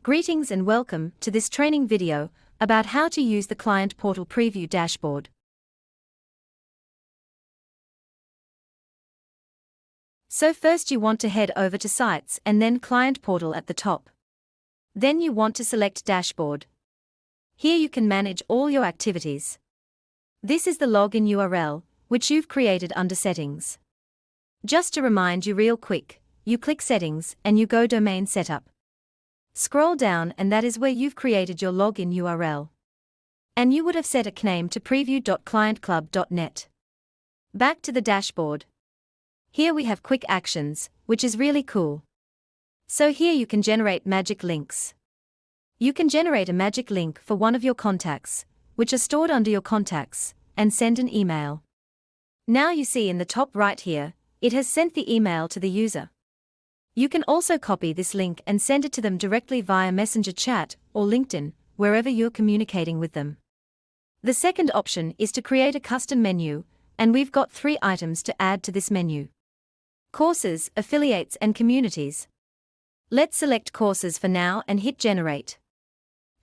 Greetings and welcome to this training video about how to use the Client Portal Preview dashboard. So first you want to head over to Sites and then Client Portal at the top. Then you want to select Dashboard. Here you can manage all your activities. This is the login URL, which you've created under Settings. Just to remind you real quick, you click Settings and you go Domain Setup. Scroll down and that is where you've created your login URL. And you would have set a name to preview.clientclub.net. Back to the dashboard. Here we have quick actions, which is really cool. So here you can generate magic links. You can generate a magic link for one of your contacts, which are stored under your contacts, and send an email. Now you see in the top right here, it has sent the email to the user. You can also copy this link and send it to them directly via Messenger chat or LinkedIn, wherever you're communicating with them. The second option is to create a custom menu, and we've got 3 items to add to this menu: courses, affiliates, and communities. Let's select courses for now and hit generate.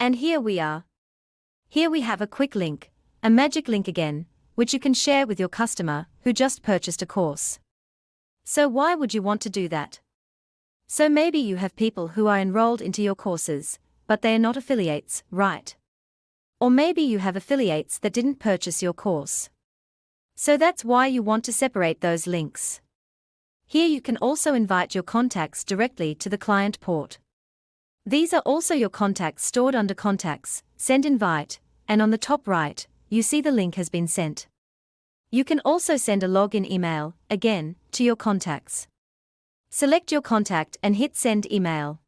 And here we are. Here we have a quick link, a magic link again, which you can share with your customer who just purchased a course. So why would you want to do that? So maybe you have people who are enrolled into your courses, but they are not affiliates, right? Or maybe you have affiliates that didn't purchase your course. So that's why you want to separate those links. Here you can also invite your contacts directly to the client port. These are also your contacts stored under Contacts, Send Invite, and on the top right, you see the link has been sent. You can also send a login email, again, to your contacts. Select your contact and hit Send Email.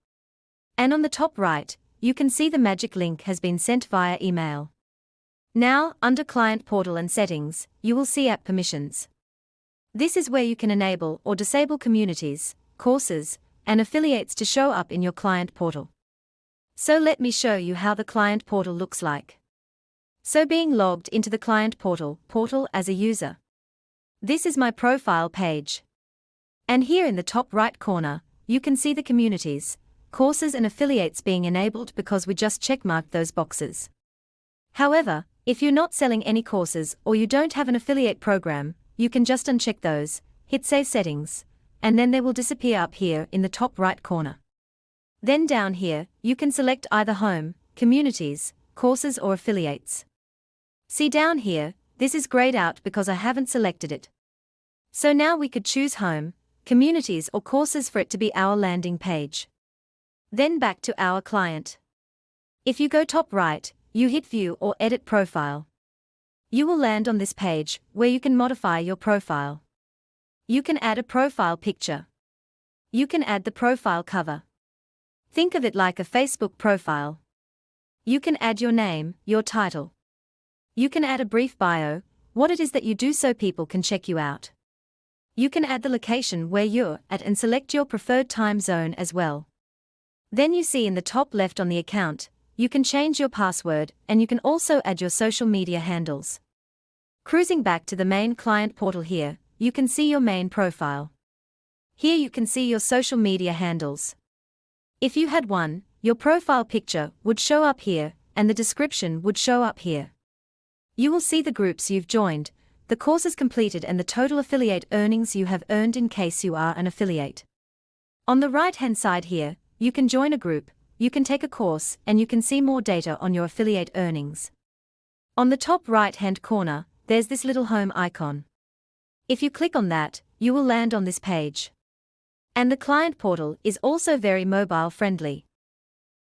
And on the top right, you can see the magic link has been sent via email. Now, under Client Portal and Settings, you will see App Permissions. This is where you can enable or disable communities, courses, and affiliates to show up in your client portal. So let me show you how the client portal looks like. So being logged into the client portal as a user. This is my profile page. And here in the top right corner, you can see the communities, courses and affiliates being enabled because we just checkmarked those boxes. However, if you're not selling any courses or you don't have an affiliate program, you can just uncheck those, hit Save Settings, and then they will disappear up here in the top right corner. Then down here, you can select either Home, Communities, Courses or Affiliates. See down here, this is grayed out because I haven't selected it. So now we could choose Home, Communities or Courses for it to be our landing page. Then back to our client. If you go top right, you hit View or Edit Profile. You will land on this page, where you can modify your profile. You can add a profile picture. You can add the profile cover. Think of it like a Facebook profile. You can add your name, your title. You can add a brief bio, what it is that you do so people can check you out. You can add the location where you're at and select your preferred time zone as well. Then you see in the top left on the account, you can change your password and you can also add your social media handles. Cruising back to the main client portal here, you can see your main profile. Here you can see your social media handles. If you had one, your profile picture would show up here and the description would show up here. You will see the groups you've joined, the courses completed and the total affiliate earnings you have earned in case you are an affiliate. On the right-hand side here, you can join a group, you can take a course, and you can see more data on your affiliate earnings. On the top right-hand corner, there's this little home icon. If you click on that, you will land on this page. And the client portal is also very mobile-friendly.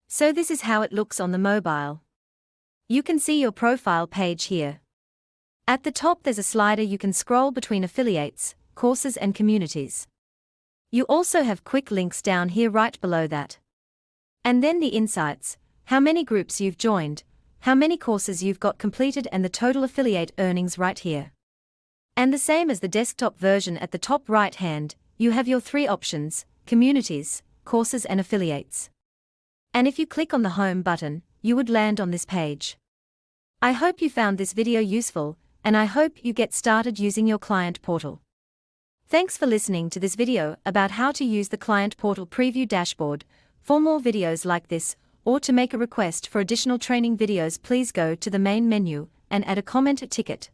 So this is how it looks on the mobile. You can see your profile page here. At the top there's a slider you can scroll between affiliates, courses and communities. You also have quick links down here right below that. And then the insights, how many groups you've joined, how many courses you've got completed and the total affiliate earnings right here. And the same as the desktop version at the top right hand, you have your 3 options, communities, courses and affiliates. And if you click on the home button, you would land on this page. I hope you found this video useful, and I hope you get started using your client portal. Thanks for listening to this video about how to use the Client Portal Preview dashboard. For more videos like this, or to make a request for additional training videos, please go to the main menu and add a comment ticket.